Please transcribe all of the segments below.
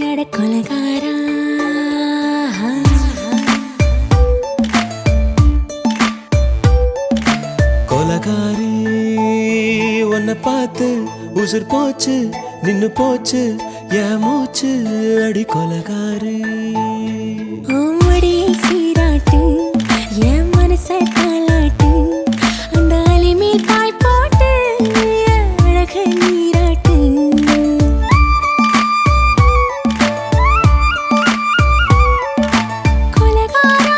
அட கொலகாரா கொலகாரி உன்னை பார்த்து உசுர் போச்சு நின்னு போச்சு என் மூச்சு அடி கொலகாரி ஓமடியை சீராட்டு என் மனசை தாளாட்டு அந்த அலிமேல் பாய் போட்டு அழக நீராட்டு கொலகாரா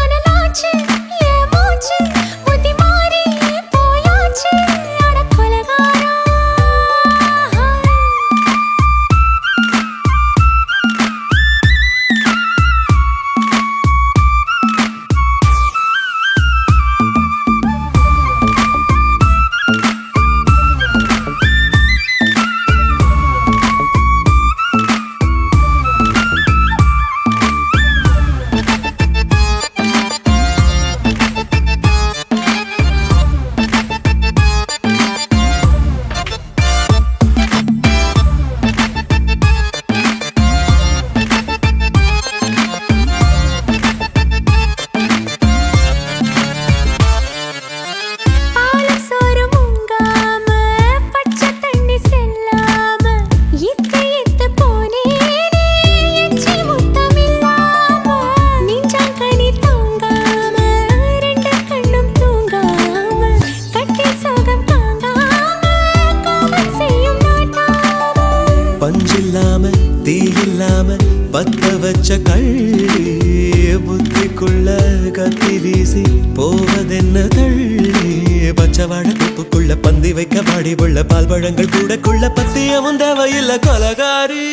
அனலாச்சு என் மூச்சு புத்தி மாறி போயாச்சு அட கொலகாரா பஞ்சில்லாம தீயில்லாம பத்த வச்ச கள்ளி புத்திக்குள்ள கத்தி வீசி போவதென்ன தள்ளி பச்சவாட குப்புக்குள்ள பந்தி வைக்க பாடி உள்ள பால் பழங்கள் கூடக்குள்ள பத்தியமும் தேவையில்ல கொலகாரி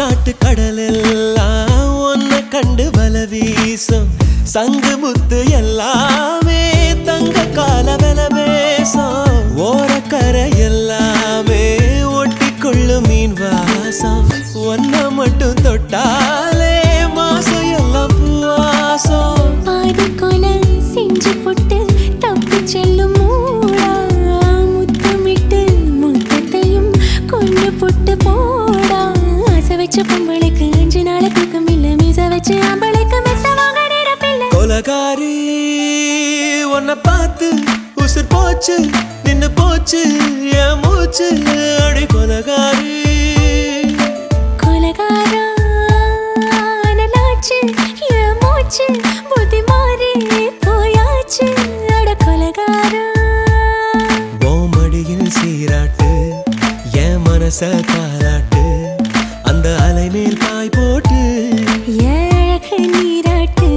நாட்டு கடலெல்லாம் ஒன்ன கண்டு வல வீசும் சங்கு முத்து எல்லாமே தங்க கால வெல பேசும் ஓரக்கரை எல்லாமே ஒட்டி கொள்ளும் மீன் வாசம் ஒன்ன மட்டும் தொட்டாலே மாசம் எல்லாம் பூவாசம் பாதி கொலை செஞ்சு போட்டு தப்பி செல்லும் மூடா முத்தமிட்டு முத்தத்தையும் கொண்டு போட்டு போடா வச்ச பொம்பளைக்கு 5 நாள் தூக்கம் இல்ல மீச வச்சு ஆம்பளைக்கு மெத்த வாங்க நேரமில்ல கொலகாரி உன்னை பார்த்து உசுர் போச்சு நின்னு போச்சு என் மூச்சு அடி கொலகாரி கொலகாரா அனலாச்சு என் மூச்சு புத்தி மாறி போயாச்சு அட கொலகாரா ஓமடியில் சீராட்டு என் மனச தாளாட்டு அந்த அலை மேல் பாய் போட்டு அழக நீராட்டு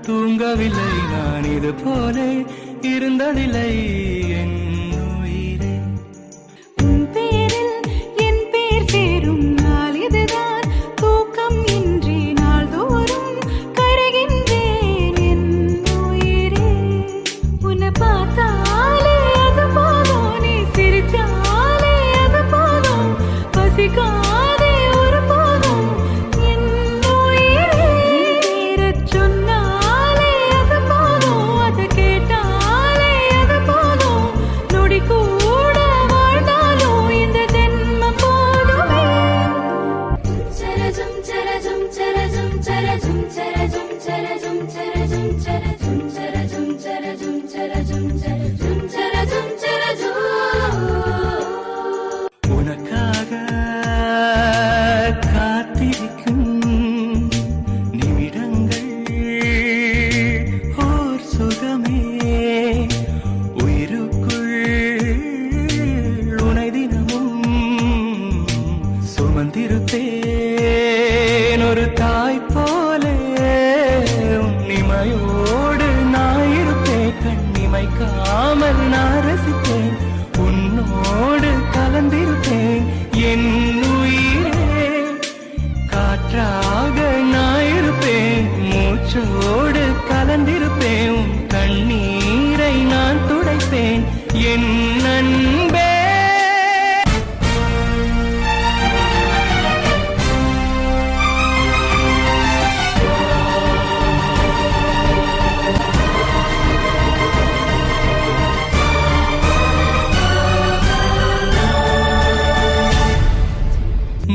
தூங்கவில்லை நான் இது போல இருந்ததில்லை என் உயிரே உன் பேரில் என் பேர் சேரும் நாள் இதுதான் தூக்கம் இன்றி நாள்தோறும் கருகின்றேன் என் உயிரே உன்னை பார்த்தாலே அது போதும் நீ சிரித்தாலே அது போதும் பசிக்காதே ஒரு போதும் என் உயிரே சொன்னாலே அது போதும் அதை கேட்டாலே அது போதும் காற்றோடு கலந்திருப்பேன் உன் கண்ணீரை நான் துடைப்பேன் என் அன்பே.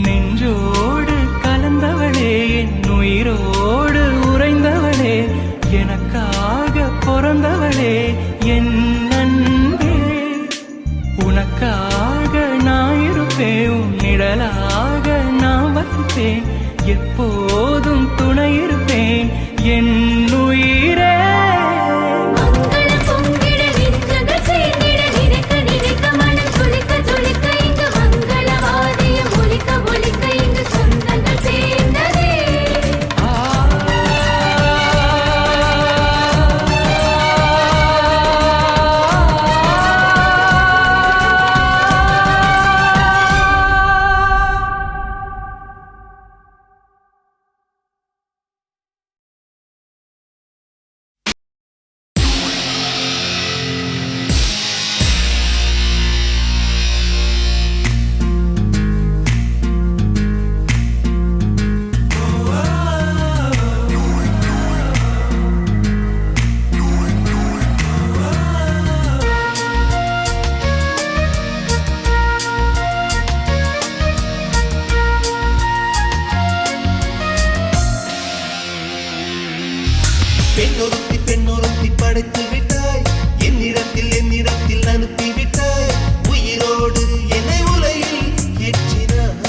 நெஞ்சோடு கலந்தவளே என் உயிரோடு உறைந்தவளே எனக்காக பிறந்தவளே என் அன்பே. உனக்காக நான் இருப்பேன் உன் நிழலாக நான் வசிப்பேன் எப்போதும் துணை இருப்பேன் என் உயிரே. மங்களம் பொங்கிட விருந்துகள் சேர்ந்திட நினைக்க நினைக்க மனம் துளிக்க துளிக்க இங்கு மங்கள வாத்தியம் ஒலிக்க ஒலிக்க இங்கு சொந்தங்கள் சேர்ந்ததே. பெண்ணொருத்தி படைத்து விட்டாய் என்னிடத்தில் அனுப்பி விட்டாய் உயிரோடு என்னை உலகில் ஏற்றினாய்.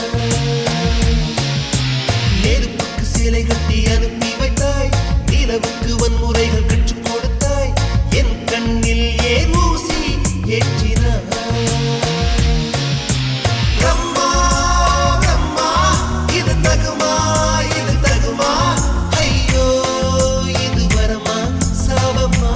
நெருப்புக்கு சிலை கட்டி அனுப்பி வைத்தாய் நிலவுக்கு வன்முறைகள் கற்றுக் கொடுத்தாய் என் கண்ணில் ஏன் ஊசி ஏற்றினாய். பிரம்மா பிரம்மா இது தகுமா ஐயோ இது வரமா சாபமா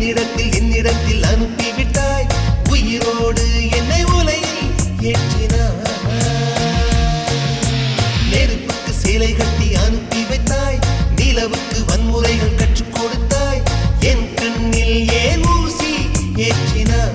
என்னிடத்தில் அனுப்பிவிட்டாய் உயிரோடு என்னை உலையில் ஏற்றினாய் நெருப்புக்கு சேலை கட்டி அனுப்பி வைத்தாய் நிலவுக்கு வன்முறைகள் கற்றுக் கொடுத்தாய் என் கண்ணில் ஏன் ஊசி ஏற்றினாய்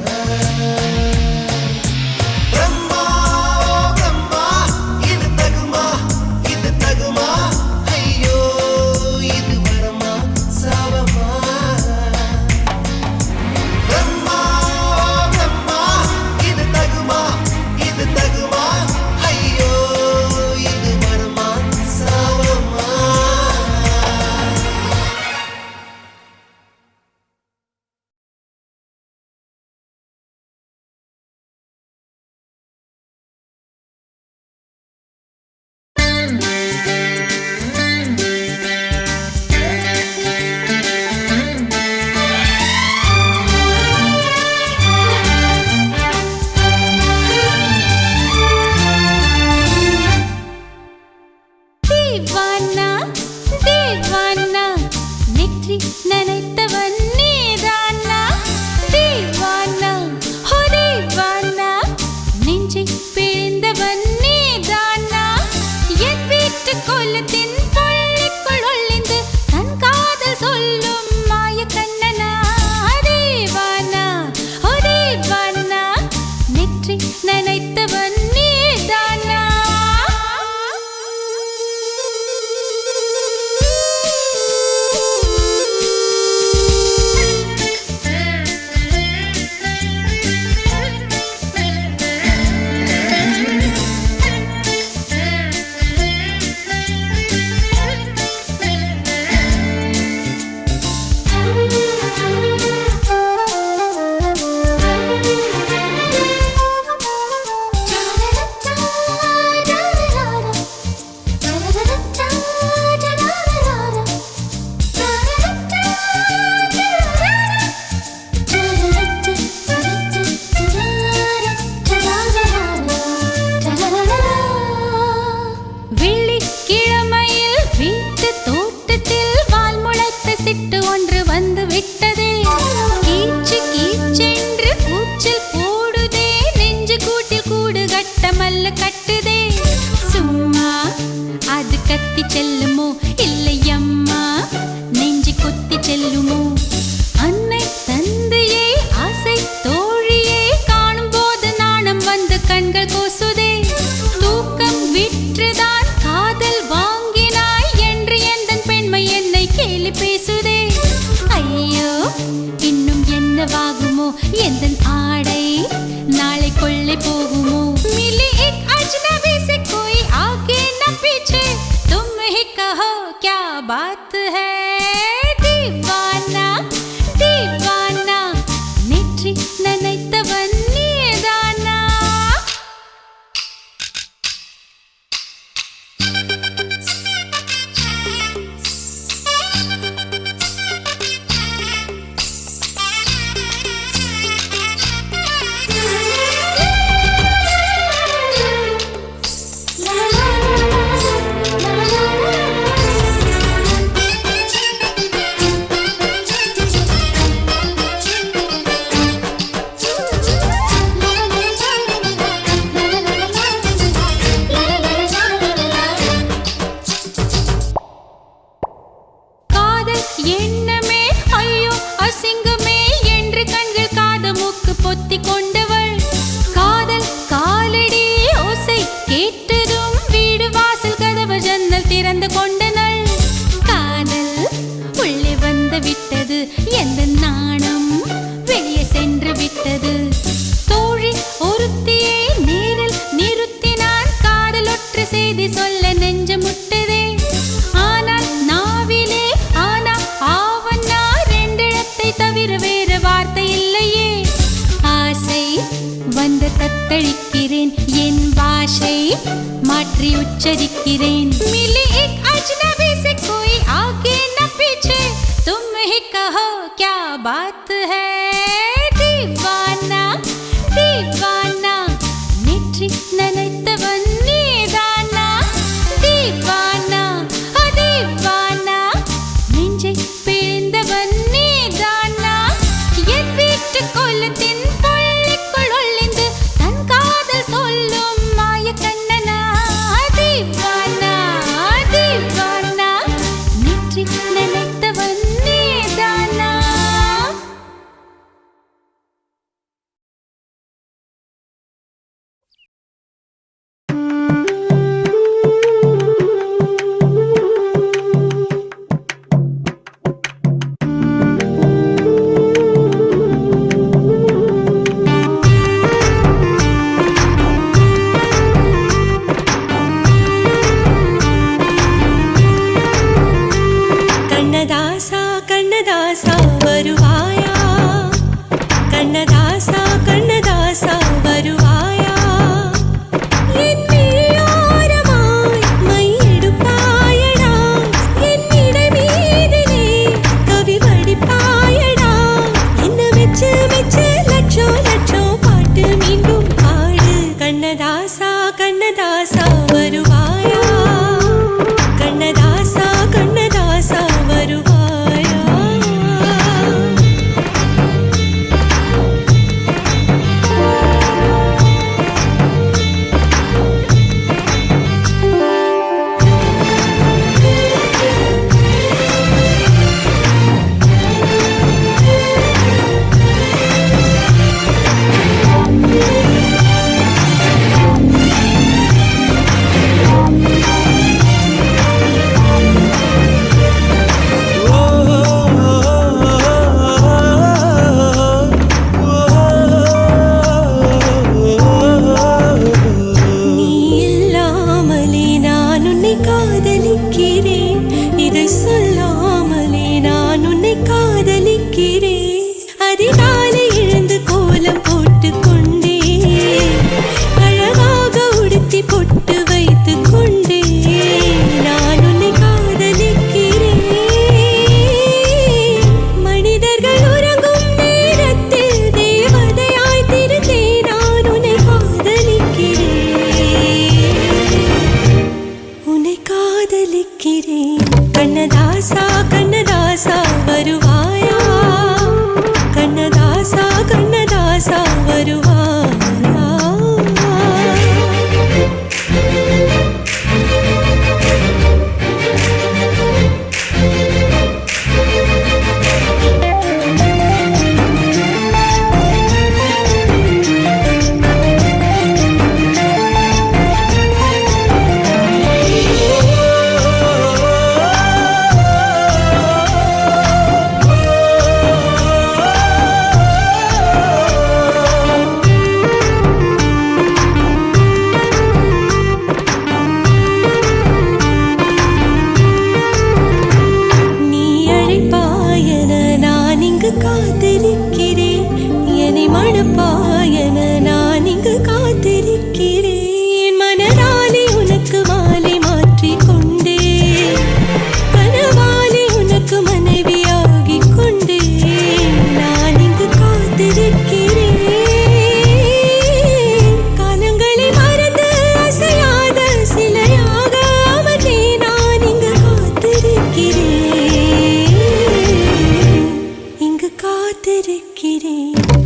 மாற்றி உச்சரிக்கிறேன் मिली एक अजनबी से कोई आगे न पीछे तुम ही कहो क्या बात है दीवाना दीवाना नेற்றி நினைத்தவன் நீதானா दीवाना दीवाना நெஞ்சை பிழிந்தவன் நீதானா மெச்சு மெச்சு லட்சம் லட்சம் பாட்டு மீண்டும் பாடு கண்ணதாசா கண்ணதாசா வருவாயா கண்ணதாசா கண்ணதாசா வருவாயா கண்ணதாசா கண்ணதாசா வருவாயா கண்ணதாசா கண்ணதாசா வருவாயா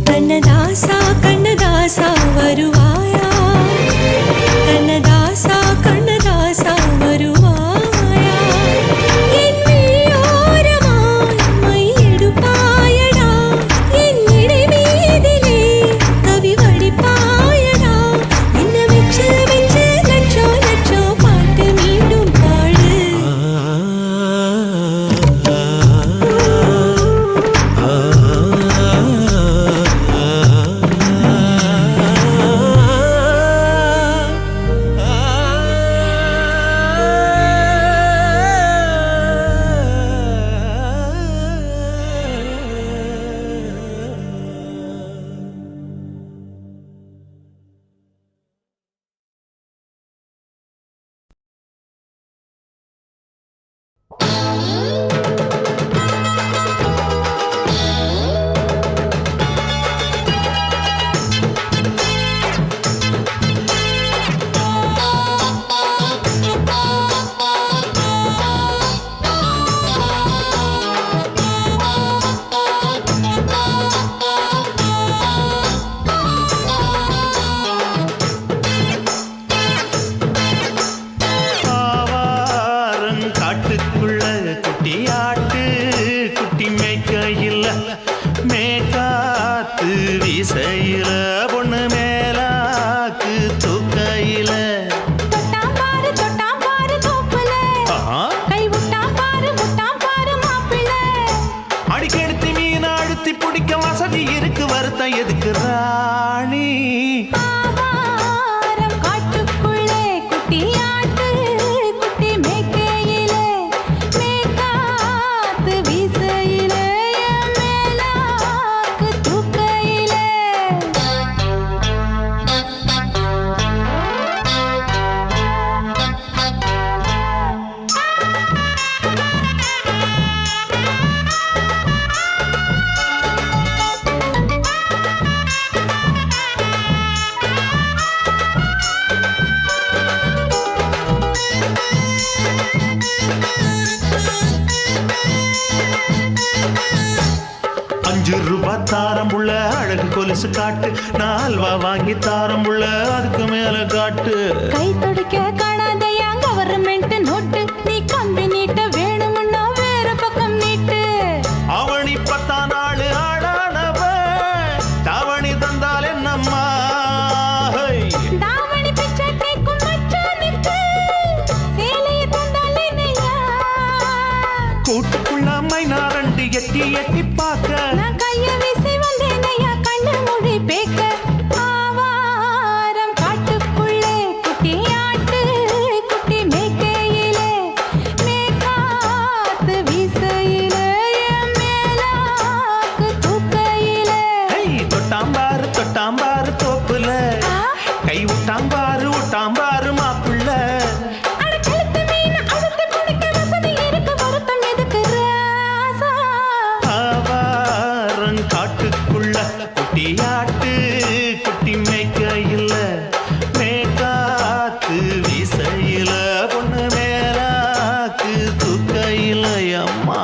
கண்ணதாசா கண்ணதாசா வருவாயா கண்ணதாசா கண்ணதாசா வருவாயா என் விழியோரமாய் மை எடுப்பாயடா என் இடை மீதிலே கவி வடிப்பாயடா என்ன வெச்சு வெச்சு லட்சம் லட்சம் பாட்டு மீண்டும் பாடு 5 ரூபா தாரம்புள்ள அழகு கொலுசு காட்டு, நான் அல்வா வாங்கி தாரம்புள்ள அதுக்கு மேல காட்டு. கை துடிக்க காணாதையா கவர்மெண்ட் நோட்டு, நீ கம்பி நீட்ட வேணும்னா வேற பக்கம் நீட்டு. அவனி 10 நாள் ஆடானவ தாவணி தந்தால் என்னம்மா? தாவணி பிச்சை கேக்கும் மச்சானுக்கு சேலையை தந்தால் என்னையா? கூட்டுக்குள்ள மைனாரண்டு எட்டி எட்டி பார்க்க, நான் கைய வீசி வந்தேனையா கண்ணு மொழி பேக்க. ஆவாரம் காட்டுக்குள்ளே குட்டி ஆட்டு குட்டி மேய்க்கையிலே, மேற்காத்து வீசையிலே, என் மேலாக்கு தூக்கையிலே. தொட்டாம்பாரு தொட்டாம்பாரு தோப்புல, கை விட்டாம்பாரு விட்டாம்பாரு மாப்புள்ள. அட கழுத்து மீன் அழுத்து குடிக்க வசதி இருக்கு, வருத்தம் எதுக்கு ராசா? ஆவாரம் காட்டுக்குள்ள குட்டியாட்டு குட்டி மேய்க்கையில, மேற்காத்து வீசையில, பொண்ணு மேலாக்கு தூக்கையில. அம்மா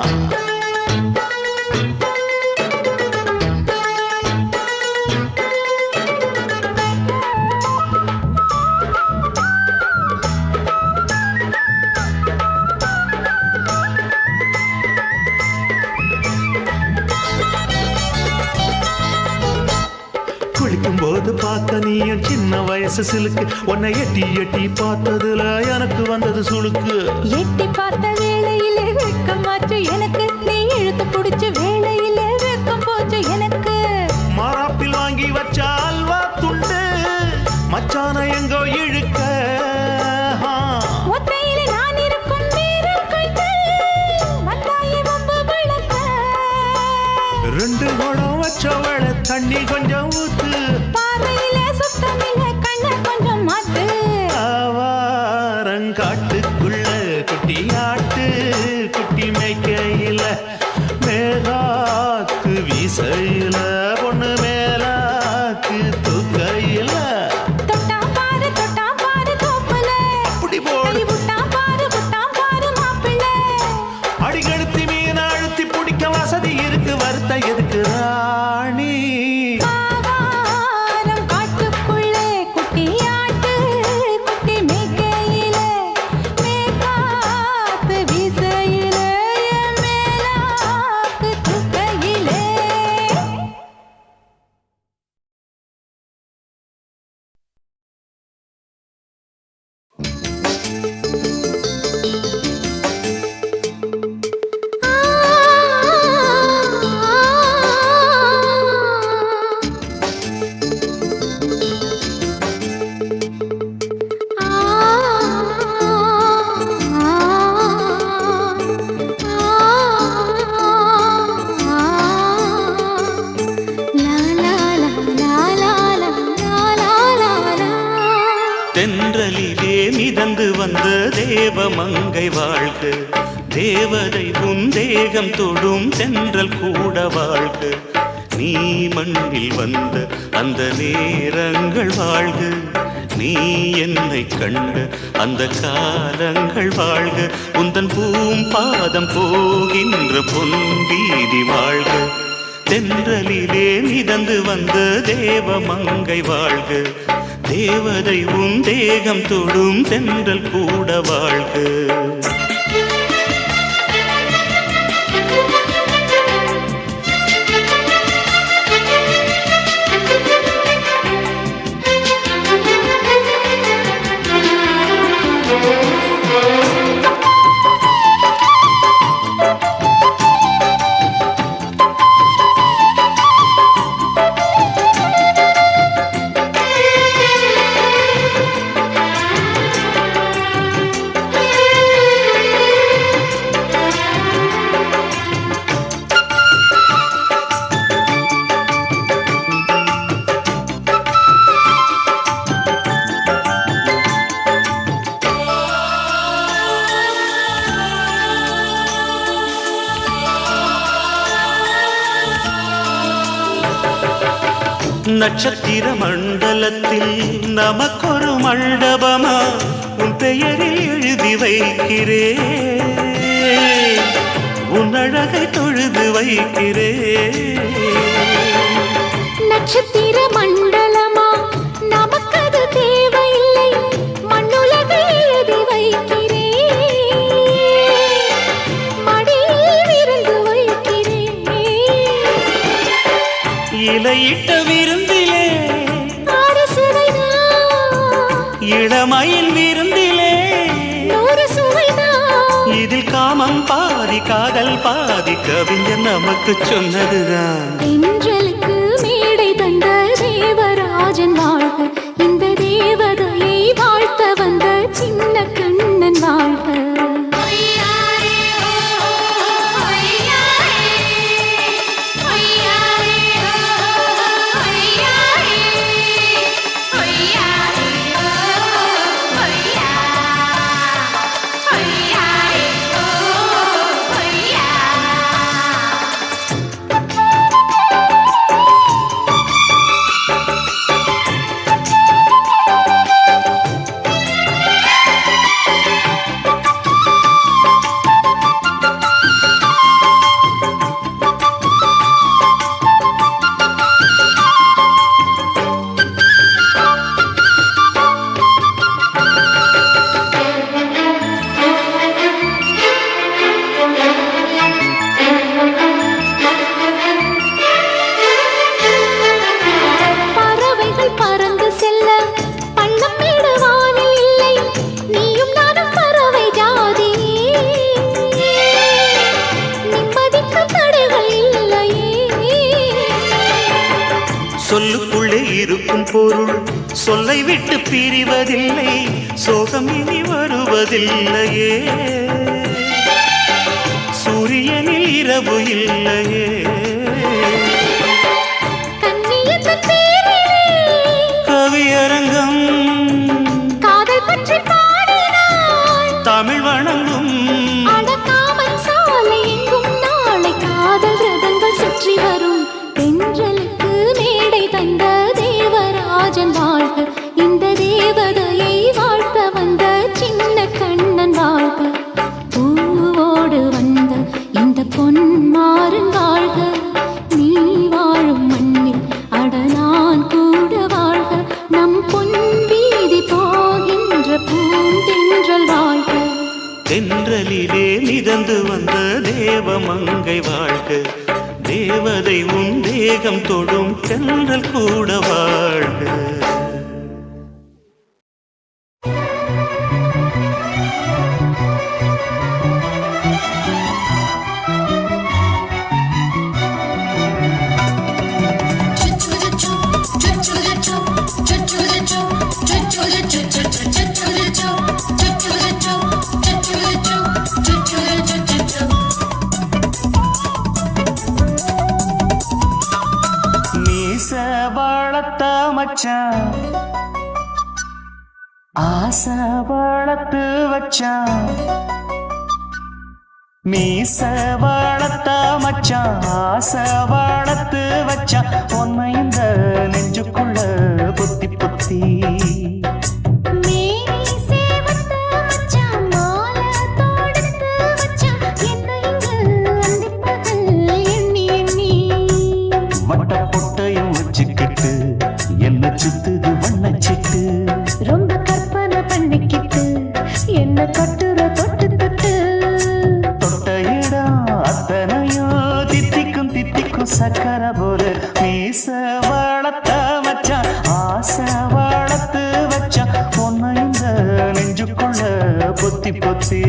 குளிக்கும் போது பார்த்த நீயும் சின்ன வயசு சிலுக்கு, உன்னை எட்டி எட்டி பார்த்ததுல எனக்கு வந்தது சுளுக்கு. எட்டி பார்த்த வேளையிலே வெட்கமாச்சு எனக்கு, நீ இழுத்து புடிச்சு வேளையிலே வெட்கம் போச்சு எனக்கு. மாறாப்பில் வாங்கி வச்ச அல்வா துண்டு மச்சான எங்கோ இழுக்க. ஒத்தையிலே நான் இருக்கும் நேரம் கழித்து வந்தாயே வம்பு விளக்க. 2 குடம் வச்சவள தண்ணி கொஞ்சம் ஊத்து, பாறையிலே சுத்தமில்லை கண்ணை கொஞ்சம் மாத்து. ஆவாரங்காட்டுக்குள்ள குட்டியாட்டு குட்டி மேய்க்கையில, மேலாக்கு வீசையில, பொண்ணு மேலாக்கு தூக்கையில. தொட்டாம் பாரு தோப்புல, அப்படி போடு கை விட்டாம் பாரு மாப்பிள்ளை. அடிகழுத்தி மீன் அழுத்தி பிடிக்க வசதி இருக்கு, வருத்த எதுக்கு ராணி? ஆவாரம் காட்டுக்குள்ளே குட்டியாட்டு குட்டி மேய்க்கையிலே, மேற்காத்து வீசையிலே, என் மேலாக்கு தூக்கையிலே. தென்றலிலே மிதந்து வந்த தேவமங்கை வாழ்க, தேவதை உன் தேகம் தொடும் தென்றல் கூட வாழ்க. நீ மண்ணில் வந்த அந்த நேரங்கள் வாழ்க, நீ என்னை கண்ட அந்த காலங்கள் வாழ்க. உந்தன் பூம்பாதம் போகின்ற பொன் வீதி வாழ்க. தென்றலிலே மிதந்து வந்த தேவமங்கை வாழ்க, தேவதை உன் தேகம் தொடும் தென்றல் கூட வாழ்க. நட்சத்திர மண்டலத்தில் நமக்கொரு மண்டபமா உன் பெயரில் எழுதி வைக்கிறேன். உன் அழகை தொழுது வைக்கிறேன். நட்சத்திர மண்டலமா நமக்கது தேவையில்லை, மண்ணுலகை எழுதி வைக்கிறேன், மடியில் விருந்து வைக்கிறேன். இலையிட்ட விருந்திலே ஆறு சுவைதான், இளமயில் விருந்திலே நூறு சுவைதான். இதில் காமம் பாதி காதல் பாதி கவிஞர் நமக்கு சொன்னதுதான். தென்றலுக்கு மேடை தந்த தேவராஜன் வாழ்க, இந்த தேவதையை வாழ்த்த வந்த சின்ன கண்ணன் வாழ்க. பறவைகள் பறந்து செல்ல பள்ளம் மேடு வானில் இல்லை, நீயும் நானும் பறவை ஜாதி, நிம்மதிக்கு தடைகள் இல்லையே. சொல்லுக்குள்ளே இருக்கும் பொருள் சொல்லை விட்டு பிரிவதில்லை, சோகம் இனி வருவதில்லையே. சூரியனில் இரவு இல்லையே. கண்ணியத்தின் பேரிலே கவியரங்கம் காதல் பற்றி பாடினாள், தமிழ் வணங்கும் அடக்காமல் சாலை எங்கும் நாளை காதல் ரதங்கள் சுற்றி வரும். தென்றலுக்கு மேடை தந்த தேவராஜன் வாழ்க, இந்த தேவதையை வாழ்த்த வந்த சின்ன கண்ணன் வாழ்க. பூவோடு வந்த இந்த பொன்மாறன் வாழ்க, நீ வாழும் மண்ணில் அட நான் கூட வாழ்க, நம் பொன் வீதி போகின்ற பூந்தென்றல் வாழ்க. தென்றலிலே மிதந்து வந்த தேவமங்கை வாழ்க, தேவதை உன் தேகம் தொடும் தென்றல் கூட வாழ்க. மீச வளர்த்த மச்சான் ஆசை வளர்த்து வச்சான், மீச வளர்த்த மச்சான் ஆசை வளர்த்து வச்சான், உன்னை இந்த நெஞ்சுக்குள்ள புத்தி புத்தி. மேனி சேவத்த மச்சான் மாலை தொடுத்து வச்சான், என்னை இங்கு அந்திப்பகல் எண்ணி எண்ணி. வட்ட பொட்டையும் வச்சுக்கிட்டு என்ன சுத்துது வண்ணச்சிட்டு, ரொம்ப கற்பனை பண்ணிக்கிட்டு என்ன கட்டுற தொட்டு தொட்டு. தொட்ட இடம் அத்தனையும் தித்திக்கும் தித்திக்கும் சக்கரை போல. மீச வளர்த்த மச்சான் ஆசை வளர்த்து வச்சான், உன்னை இந்த நெஞ்சுக்குள்ள பொத்தி பொத்தி.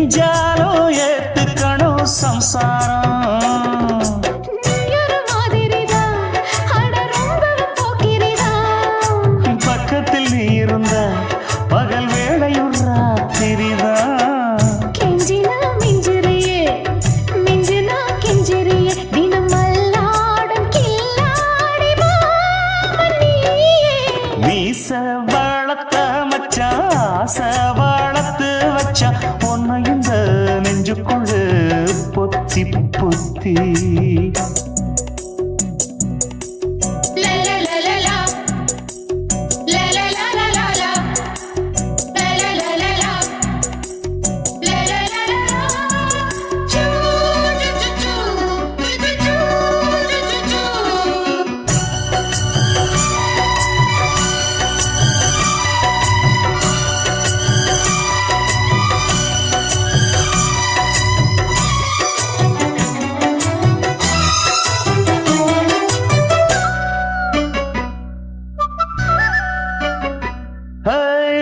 செஞ்சாலும் ஏத்துக்கணும் சம்சாரம். நீயொரு மாதிரிதான், அட ரொம்பவும் போக்கிரிதான். பக்கத்தில் நீ இருந்த பகல் வேளையும் ராத்திரிதான். கெஞ்சினா மிஞ்சிறியே, மிஞ்சினா கெஞ்சிறியே, தினம் மல்லாடும் கில்லாடி மாமன் நீயே. மீச வளர்த்த மச்சான் ஆசை வளர்த்து வச்சான் உன்னை இந்த நெஞ்சுக்குள்ள பொத்தி பொத்தி.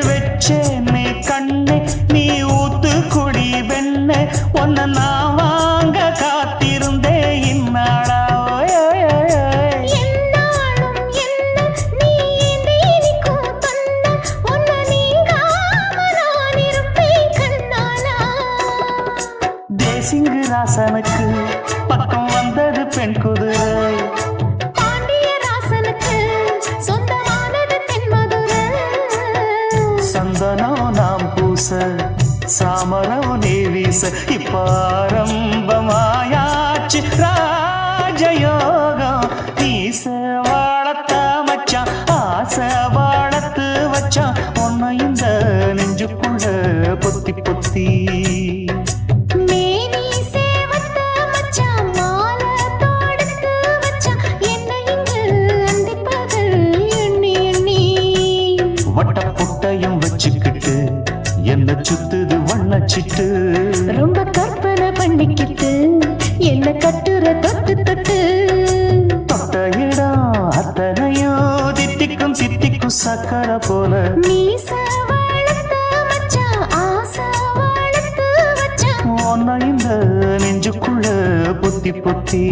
வச்சேனே கண்ணே நீ ஊத்து குடி வெண்ணே உன்னை நான் வாங்க காத்திருந்தே இந்நாளா. என்னாலும் என்ன நீ நீதிக்கும் பண்ண, உன்னை நீங்காம நான் இருப்பேன் கண்ணாலா. தேசிங்கு ராசனுக்கு பக்கம் வந்தது பெண் குதிரை. பாண்டிய ராசனுக்கு சொந்தமானது தென்மதுரை. சந்தனம் நாம் பூச சாமரம் நீ வீச இப்ப ஆரம்பமாயாச்சு ராஜயோகம். நீச வாழத்த மச்சான் ஆசை வாழத்து வச்சான் உன்னை இந்த நெஞ்சுக்குள்ள பொத்தி பொத்தி. மேனி சேவத்த மச்சான் மாலை தொடுத்து வச்சான் என்னை இங்கு அந்திப்பகல் எண்ணி எண்ணி. வட்ட புட்டையும் வச்சுக்கிட்டு என்ன சுத்துது வண்ணச்சிட்டு. ரொம்ப கற்பனை பண்ணிக்கிட்டு என்ன கட்டுற தொட்டு தொட்டு. தொட்ட இடம் அத்தனையோ தித்திக்கும் தித்திக்கும் சக்கரை போல. மீச வளர்த்த மச்சான் ஆசை வளர்த்து வச்சான் உன்னை இந்த நெஞ்சுக்குள்ள பொத்தி பொத்தி.